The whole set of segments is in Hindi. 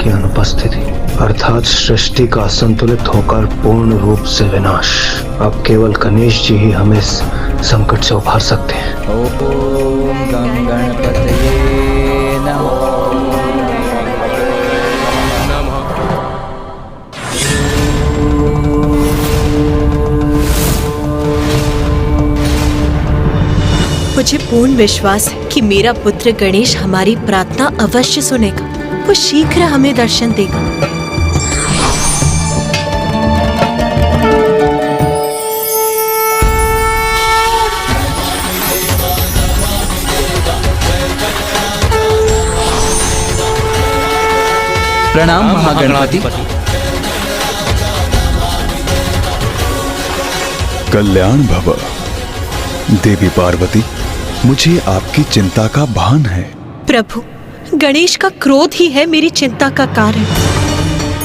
की अनुपस्थिति अर्थात सृष्टि का असंतुलित होकर पूर्ण रूप से विनाश। अब केवल गणेश जी ही हमें इस संकट से उभार सकते हैं। ओम गं गणपतये नमः। मुझे पूर्ण विश्वास है कि मेरा पुत्र गणेश हमारी प्रार्थना अवश्य सुनेगा। वो शीघ्र हमें दर्शन देगा। प्रणाम महागणपति। कल्याण भव। देवी पार्वती, मुझे आपकी चिंता का भान है। प्रभु, गणेश का क्रोध ही है मेरी चिंता का कारण।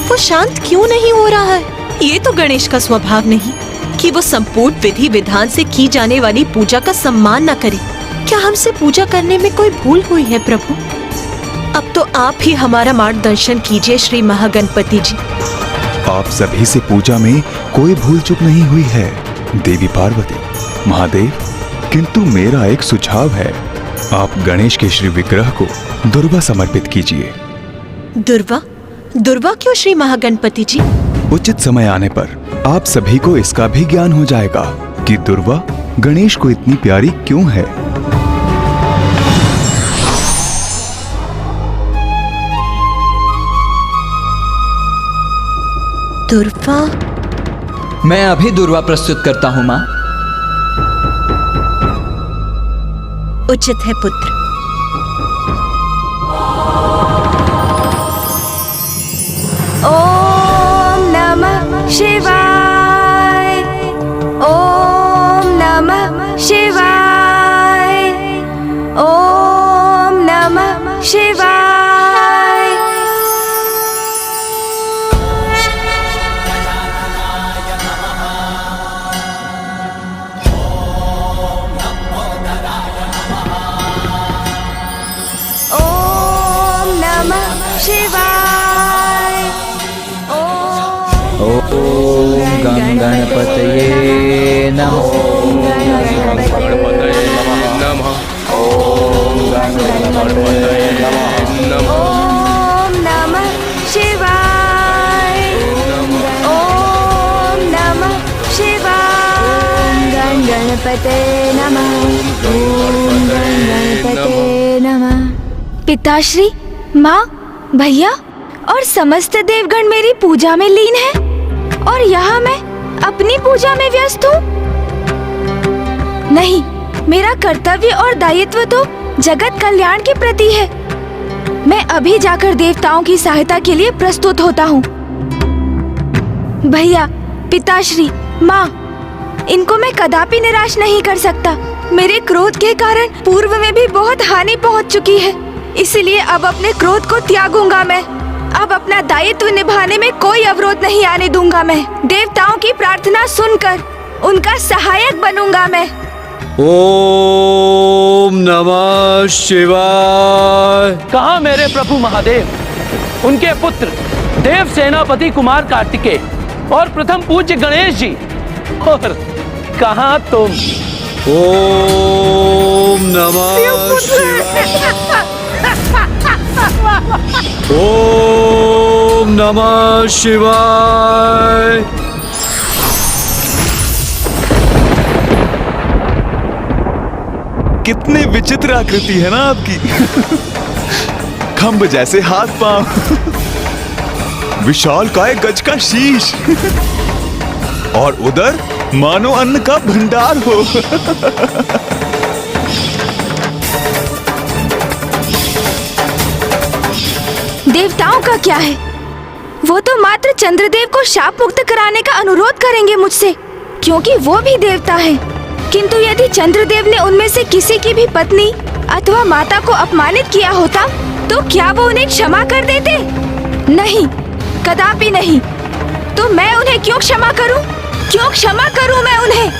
वो शांत क्यों नहीं हो रहा है? ये तो गणेश का स्वभाव नहीं कि वो संपूर्ण विधि विधान से की जाने वाली पूजा का सम्मान न करे। क्या हमसे पूजा करने में कोई भूल हुई है प्रभु? अब तो आप ही हमारा मार्गदर्शन कीजिए श्री महागणपति जी। आप सभी से पूजा में कोई भूल चूक नहीं हुई है देवी पार्वती, महादेव। किंतु मेरा एक सुझाव है, आप गणेश के श्री विग्रह को दुर्वा समर्पित कीजिए। दुर्वा? दुर्वा क्यों श्री महागणपति जी? उचित समय आने पर आप सभी को इसका भी ज्ञान हो जाएगा कि दुर्वा गणेश को इतनी प्यारी क्यों है। दुर्वा? मैं अभी दुर्वा प्रस्तुत करता हूँ माँ। उचित है पुत्र। ओम नमः शिवाय। ओम नमः शिवाय। ओम नमः शिवाय। शिवाय। ओम गं गणपतये नमः। ओम गणपतये नमः। ओम गणपतये नमः। ओम नमः शिवाय। ओम नमः शिवाय। गं गणपते नमः। ओम गं गणपते नमः। पिताश्री, माँ, भैया और समस्त देवगण मेरी पूजा में लीन है और यहाँ मैं अपनी पूजा में व्यस्त हूँ। नहीं, मेरा कर्तव्य और दायित्व तो जगत कल्याण के प्रति है। मैं अभी जाकर देवताओं की सहायता के लिए प्रस्तुत होता हूँ। भैया, पिताश्री, माँ, इनको मैं कदापि निराश नहीं कर सकता। मेरे क्रोध के कारण पूर्व में भी बहुत हानि पहुँच चुकी है, इसलिए अब अपने क्रोध को त्यागूंगा मैं। अब अपना दायित्व निभाने में कोई अवरोध नहीं आने दूंगा मैं। देवताओं की प्रार्थना सुनकर उनका सहायक बनूंगा मैं। ओम नमः शिवाय। कहाँ मेरे प्रभु महादेव, उनके पुत्र देव सेनापति कुमार कार्तिकेय और प्रथम पूज्य गणेश जी, और कहाँ तुम? ओम नमः शिवाय। ओम नमः शिवाय। कितनी विचित्र आकृति है ना आपकी। खंभ जैसे हाथ पांव, विशाल काय गज का शीश और उधर मानो अन्न का भंडार हो। देवताओं का क्या है? वो तो मात्र चंद्रदेव को शाप मुक्त कराने का अनुरोध करेंगे मुझसे, क्योंकि वो भी देवता है। किंतु यदि चंद्रदेव ने उनमें से किसी की भी पत्नी अथवा माता को अपमानित किया होता, तो क्या वो उन्हें क्षमा कर देते? नहीं, कदापि नहीं। तो मैं उन्हें क्यों क्षमा करूं? क्यों क्षमा करूं मैं उन्हें?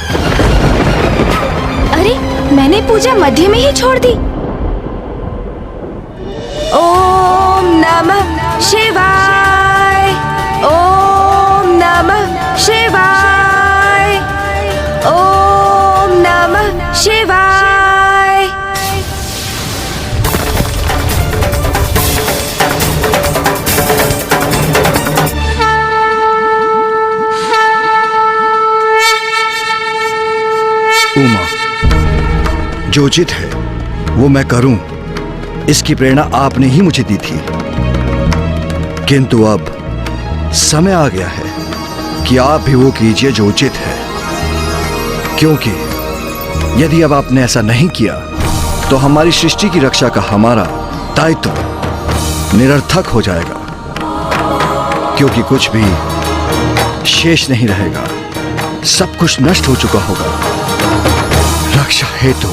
अरे, मैंने पूजा मध्य में ही छोड़ दी। ओम नमः शिवाय। जो उचित है वो मैं करूं, इसकी प्रेरणा आपने ही मुझे दी थी। किंतु अब समय आ गया है कि आप भी वो कीजिए जो उचित है, क्योंकि यदि अब आपने ऐसा नहीं किया तो हमारी सृष्टि की रक्षा का हमारा दायित्व निरर्थक हो जाएगा, क्योंकि कुछ भी शेष नहीं रहेगा, सब कुछ नष्ट हो चुका होगा। रक्षा हेतु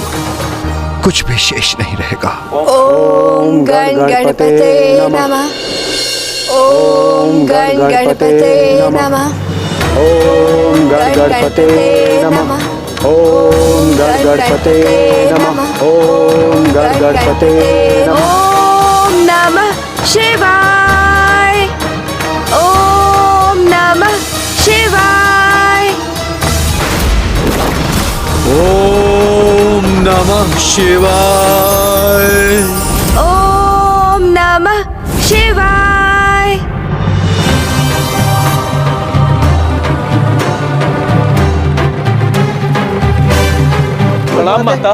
कुछ भी शेष नहीं रहेगा। ओम गण गणपते नमः। ओम गण गणपते नमः। ओम गण गणपते नमः। ओम गण गणपते नमः। ओम गण गणपते नमः। ओम नमः शिवाय। ओम नमः शिवाय। ओम नमः शिवाय। ओम नमः शिवाय। प्रणाम माता।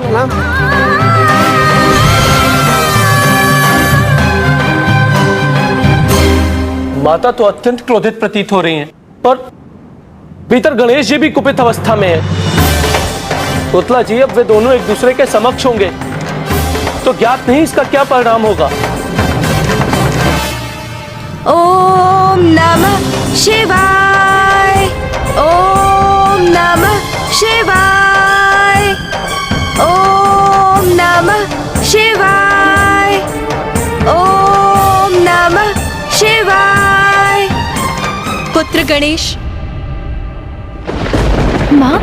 माता तो अत्यंत क्रोधित प्रतीत हो रही हैं और भीतर गणेश जी भी कुपित अवस्था में है। पुतला जी, अब वे दोनों एक दूसरे के समक्ष होंगे तो ज्ञात नहीं इसका क्या परिणाम होगा। ओम नमः शिवाय। ओम नमः शिवाय। ओम नमः शिवाय। ओम नमः शिवाय। पुत्र गणेश। माँ?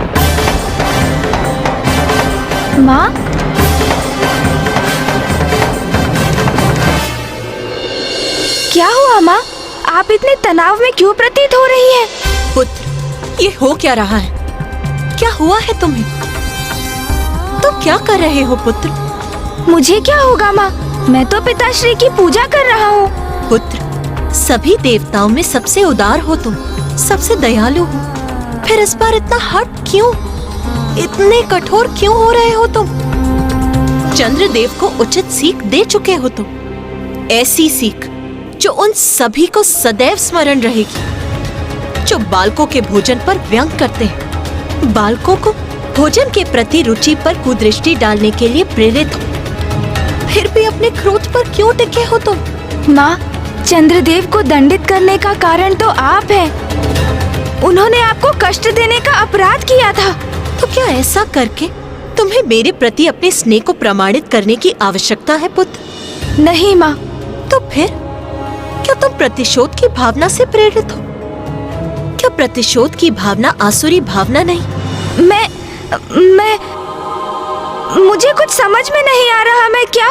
माँ? क्या हुआ माँ? आप इतने तनाव में क्यों प्रतीत हो रही हैं? पुत्र, ये हो क्या रहा है? क्या हुआ है तुम्हें? तुम क्या कर रहे हो पुत्र? मुझे क्या होगा माँ? मैं तो पिताश्री की पूजा कर रहा हूँ। पुत्र, सभी देवताओं में सबसे उदार हो तुम, सबसे दयालु हो, फिर इस बार इतना हट क्यों? इतने कठोर क्यों हो रहे हो तुम? चंद्रदेव को उचित सीख दे चुके हो तुम, ऐसी सीख जो उन सभी को सदैव स्मरण रहेगी, जो बालकों के भोजन पर व्यंग करते हैं, बालकों को भोजन के प्रति रुचि पर कुदृष्टि डालने के लिए प्रेरित हो। फिर भी अपने क्रोध पर क्यों टिके हो तुम? माँ, चंद्रदेव को दंडित करने का कारण तो आप हैं। उन्होंने आपको कष्ट देने का अपराध किया था। तो क्या ऐसा करके तुम्हें मेरे प्रति अपने स्नेह को प्रमाणित करने की आवश्यकता है पुत्र? नहीं माँ। तो फिर क्या तुम प्रतिशोध की भावना से प्रेरित हो? क्या प्रतिशोध की भावना आसुरी भावना नहीं? मैं मुझे कुछ समझ में नहीं आ रहा। मैं क्या?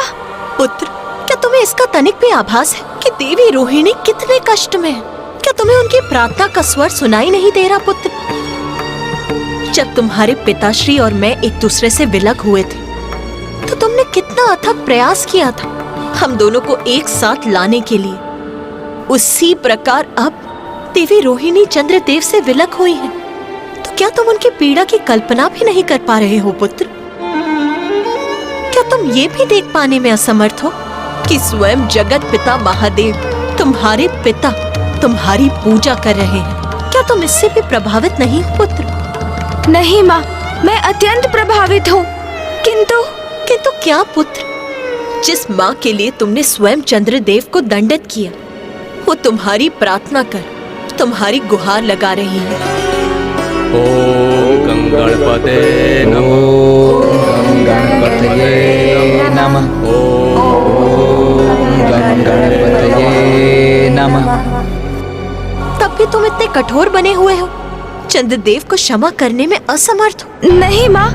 पुत्र, क्या तुम्हें इसका तनिक भी आभास है कि देवी रोहिणी कितने कष्ट में है? क्या तुम्हें उनकी प्रार्थना का स्वर सुनाई नहीं दे रहा पुत्र? जब तुम्हारे पिताश्री और मैं एक दूसरे से विलग हुए थे तो तुमने कितना अथक प्रयास किया था हम दोनों को एक साथ लाने के लिए। उसी प्रकार अब देवी रोहिणी चंद्रदेव से विलग हुई है, तो क्या तुम उनकी पीड़ा की कल्पना भी नहीं कर पा रहे हो पुत्र? क्या तुम ये भी देख पाने में असमर्थ हो कि स्वयं जगत पिता महादेव तुम्हारे पिता तुम्हारी पूजा कर रहे हैं? क्या तुम इससे भी प्रभावित नहीं हो पुत्र? नहीं माँ, मैं अत्यंत प्रभावित हूँ। किंतु क्या पुत्र? जिस माँ के लिए तुमने स्वयं चंद्रदेव को दंडित किया, वो तुम्हारी प्रार्थना कर तुम्हारी गुहार लगा रही है। ओम गणपते नमः। ओम गणपतये नमः। ओम गणपतये नमः। तब भी तुम इतने कठोर बने हुए हो, चंद्रदेव को क्षमा करने में असमर्थ हो। नहीं माँ,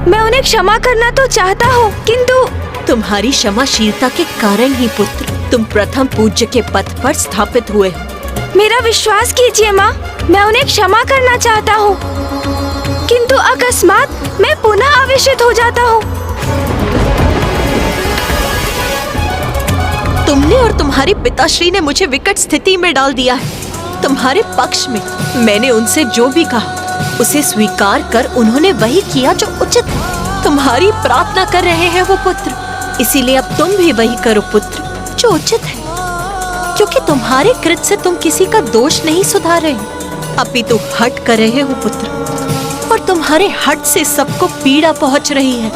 मैं उन्हें क्षमा करना तो चाहता हूँ, किंतु तुम्हारी क्षमाशीलता के कारण ही पुत्र तुम प्रथम पूज्य के पद पर स्थापित हुए हो। मेरा विश्वास कीजिए माँ, मैं उन्हें क्षमा करना चाहता हूँ, किंतु अकस्मात मैं पुनः आवेशित हो जाता हूँ। तुमने और तुम्हारे पिताश्री ने मुझे विकट स्थिति में डाल दिया है। तुम्हारे पक्ष में मैंने उनसे जो भी कहा उसे स्वीकार कर उन्होंने वही किया जो उचित है। तुम्हारी प्रार्थना कर रहे हैं वो पुत्र, इसीलिए अब तुम भी वही करो पुत्र जो उचित है, क्योंकि तुम्हारे कृत से तुम किसी का दोष नहीं सुधार रहे, अपितु हट कर रहे हो पुत्र, और तुम्हारे हट से सबको पीड़ा पहुंच रही है।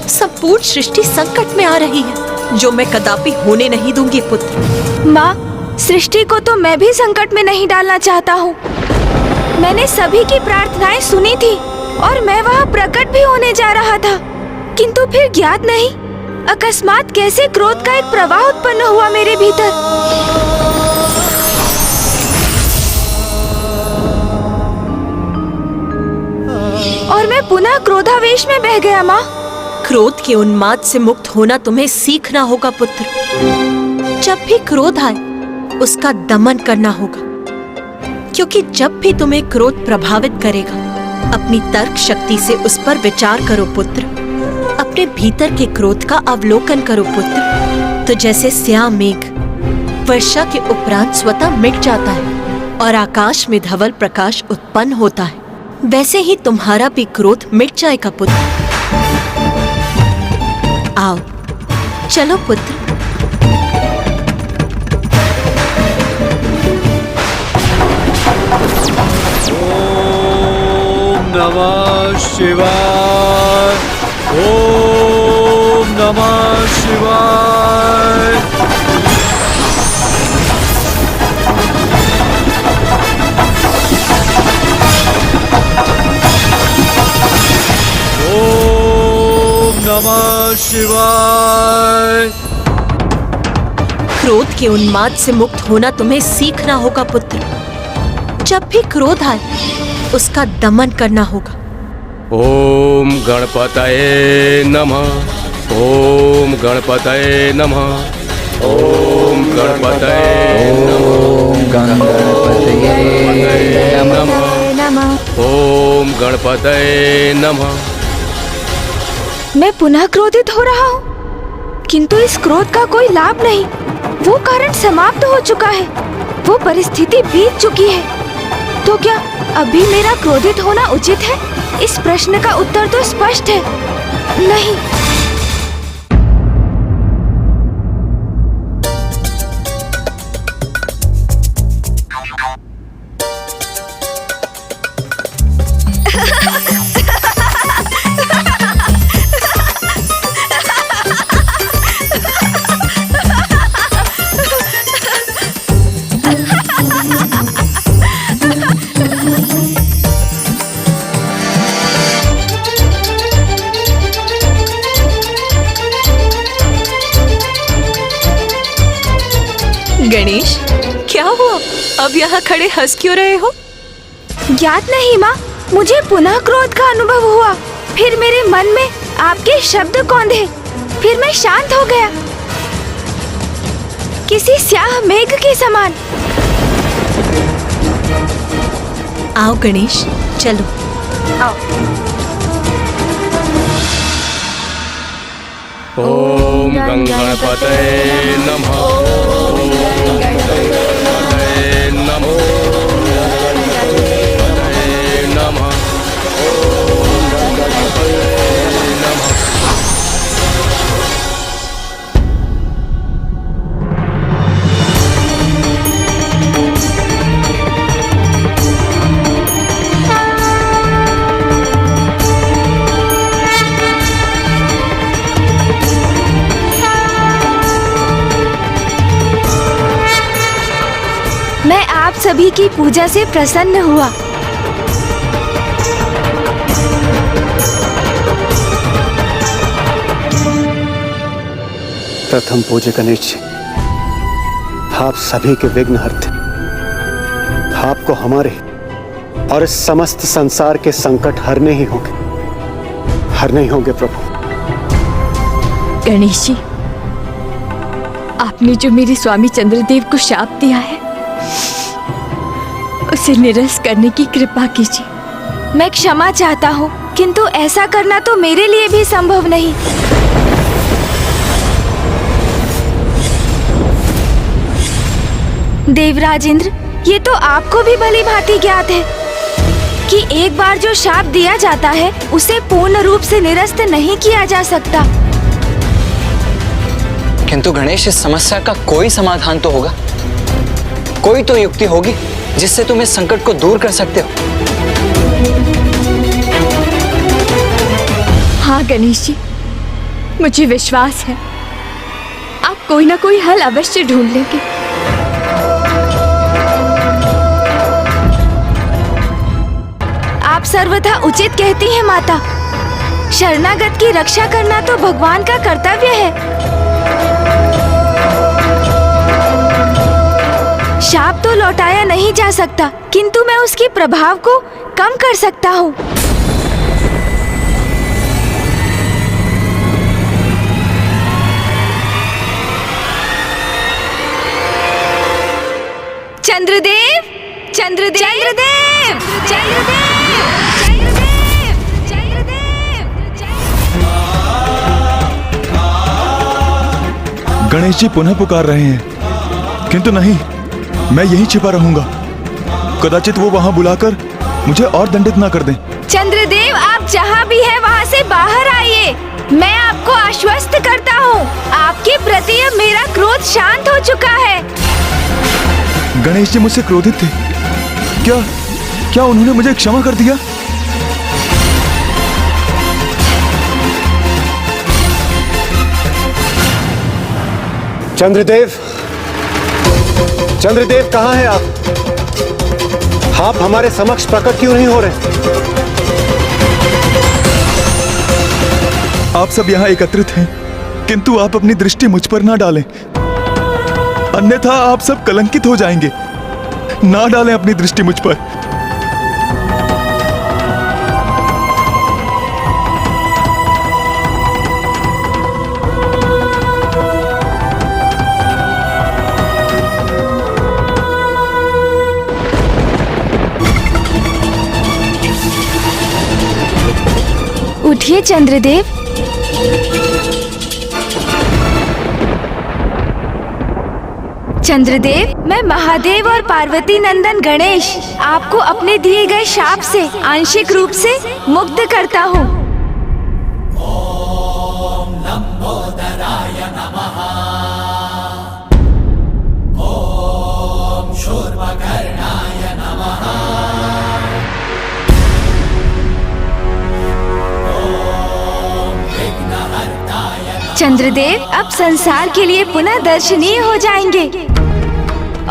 संपूर्ण सृष्टि संकट में आ रही है, जो मैं कदापि होने नहीं दूंगी पुत्र। माँ, सृष्टि को तो मैं भी संकट में नहीं डालना चाहता हूँ। मैंने सभी की प्रार्थनाएं सुनी थी और मैं वहाँ प्रकट भी होने जा रहा था, किंतु फिर ज्ञात नहीं अकस्मात कैसे क्रोध का एक प्रवाह उत्पन्न हुआ मेरे भीतर। और मैं पुनः क्रोधावेश में बह गया। माँ, क्रोध के उन्माद से मुक्त होना तुम्हें सीखना होगा पुत्र। जब भी क्रोध आए उसका दमन करना होगा, क्योंकि जब भी तुम्हें क्रोध प्रभावित करेगा अपनी तर्क शक्ति से उस पर विचार करो पुत्र। अपने भीतर के क्रोध का अवलोकन करो पुत्र। तो जैसे स्याह मेघ वर्षा के उपरांत स्वतः मिट जाता है और आकाश में धवल प्रकाश उत्पन्न होता है, वैसे ही तुम्हारा भी क्रोध मिट जाएगा पुत्र। आओ चलो पुत्र। ओम नमः शिवाय। ओम नमः शिवाय। ओम नमः शिवाय। क्रोध के उन्माद से मुक्त होना तुम्हें सीखना होगा पुत्र। जब भी क्रोध आए उसका दमन करना होगा। ओम गणपतये नमः। ओम गणपतये नमः। ओम गणपतये नमः। ओम गणपतये नमः। मैं पुनः क्रोधित हो रहा हूँ, किंतु इस क्रोध का कोई लाभ नहीं। वो कारण समाप्त हो चुका है, वो परिस्थिति बीत चुकी है। तो क्या अभी मेरा क्रोधित होना उचित है? इस प्रश्न का उत्तर तो स्पष्ट है, नहीं। गणेश, क्या हुआ? अब यहाँ खड़े हंस क्यों रहे हो? ज्ञात नहीं माँ, मुझे पुनः क्रोध का अनुभव हुआ। फिर मेरे मन में आपके शब्द कौंधे, फिर मैं शांत हो गया, किसी स्याह मेघ के समान। आओ गणेश, चलो। आओ। ओम गणपतये नमः। ओम गणपतये नमः। ओम गणपतये नमः। ओम गणपतये नमः। मैं आप सभी की पूजा से प्रसन्न हुआ। प्रथम पूज्य गणेश जी, आप सभी के विघ्न हरते। आपको हमारे और इस समस्त संसार के संकट हरने ही होंगे प्रभु। गणेश जी, आपने जो मेरे स्वामी चंद्रदेव को शाप दिया है उसे निरस्त करने की कृपा कीजिए। मैं क्षमा चाहता हूँ, किंतु ऐसा करना तो मेरे लिए भी संभव नहीं। देवराज इंद्र, ये तो आपको भी भली भांति ज्ञात है क्योंकि एक बार जो शाप दिया जाता है उसे पूर्ण रूप से निरस्त नहीं किया जा सकता। किंतु गणेश, इस समस्या का कोई समाधान तो होगा, कोई तो युक्ति होगी जिससे तुम इस संकट को दूर कर सकते हो। हाँ गणेश जी, मुझे विश्वास है आप कोई ना कोई हल अवश्य ढूंढ लेंगे। आप सर्वथा उचित कहती हैं माता। शरणागत की रक्षा करना तो भगवान का कर्तव्य है। शाप तो लौटाया नहीं जा सकता, किंतु मैं उसके प्रभाव को कम कर सकता हूँ। चंद्रदेव, चंद्रदेव, चंद्रदेव, चंद्रदेव, चंद्रदेव, चंद्रदेव। गणेश जी पुनः पुकार रहे हैं, किंतु नहीं, मैं यहीं छिपा रहूंगा। कदाचित वो वहां बुलाकर मुझे और दंडित ना कर दें। चंद्रदेव, आप जहाँ भी हैं वहाँ से बाहर आइए। मैं आपको आश्वस्त करता हूँ, आपके प्रति अब मेरा क्रोध शांत हो चुका है। गणेश जी मुझसे क्रोधित थे, क्या उन्होंने मुझे क्षमा कर दिया? चंद्रदेव, चंद्रदेव कहाँ हैं आप हमारे समक्ष प्रकट क्यों नहीं हो रहे? आप सब यहाँ एकत्रित हैं, किंतु आप अपनी दृष्टि मुझ पर ना डालें, अन्यथा आप सब कलंकित हो जाएंगे। ना डालें अपनी दृष्टि मुझ पर। उठिए चंद्रदेव। चंद्रदेव, मैं महादेव और पार्वती नंदन गणेश आपको अपने दिए गए शाप से आंशिक रूप से मुक्त करता हूँ। चंद्रदेव अब संसार के लिए पुनः दर्शनीय हो जाएंगे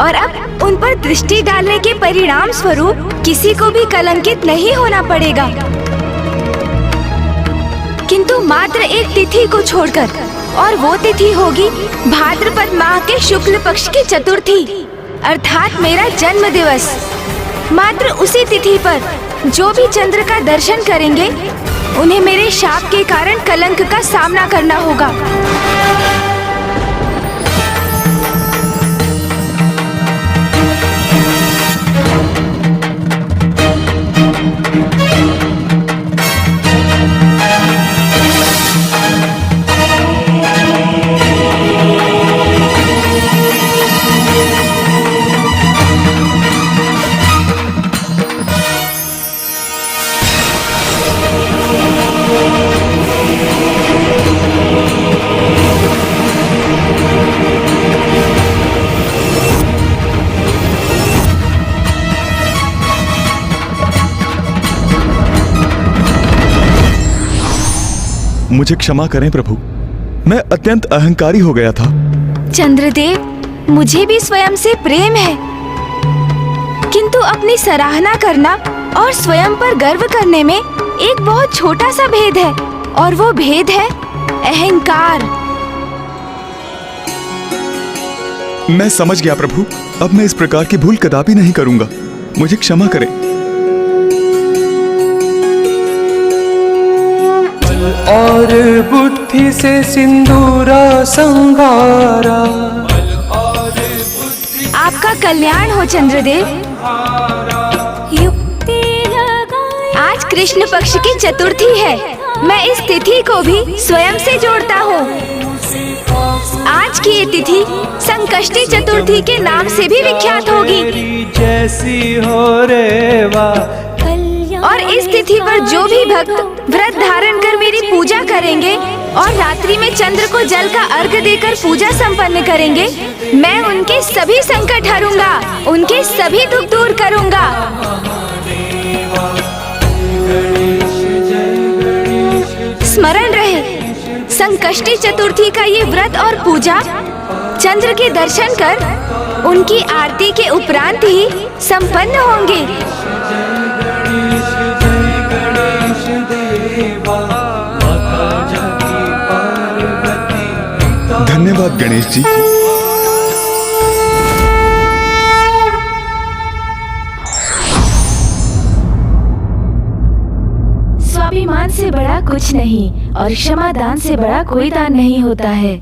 और अब उन पर दृष्टि डालने के परिणाम स्वरूप किसी को भी कलंकित नहीं होना पड़ेगा, किंतु मात्र एक तिथि को छोड़कर, और वो तिथि होगी भाद्रपद माह के शुक्ल पक्ष की चतुर्थी, अर्थात मेरा जन्म दिवस। मात्र उसी तिथि पर जो भी चंद्र का दर्शन करेंगे उन्हें मेरे शाप के कारण कलंक का सामना करना होगा। मुझे क्षमा करें प्रभु, मैं अत्यंत अहंकारी हो गया था। चंद्रदेव, मुझे भी स्वयं से प्रेम है, किंतु अपनी सराहना करना और स्वयं पर गर्व करने में एक बहुत छोटा सा भेद है, और वो भेद है अहंकार। मैं समझ गया प्रभु, अब मैं इस प्रकार की भूल कदापि नहीं करूंगा, मुझे क्षमा करें। और बुद्धि से सिंदूरा संगारा। आपका कल्याण हो चंद्रदेव। आज कृष्ण पक्ष की चतुर्थी है, मैं इस तिथि को भी स्वयं से जोड़ता हूँ। आज की ये तिथि संकष्टी चतुर्थी के नाम से भी विख्यात होगी। जैसी हो रे वाह और इस तिथि पर जो भी भक्त व्रत धारण कर मेरी पूजा करेंगे और रात्रि में चंद्र को जल का अर्घ देकर पूजा संपन्न करेंगे, मैं उनके सभी संकट हरूंगा, उनके सभी दुख दूर करूंगा। स्मरण रहे, संकष्टी चतुर्थी का ये व्रत और पूजा चंद्र के दर्शन कर उनकी आरती के उपरांत ही संपन्न होंगे। धन्यवाद गणेश जी। स्वाभिमान से बड़ा कुछ नहीं और क्षमा दान से बड़ा कोई दान नहीं होता है।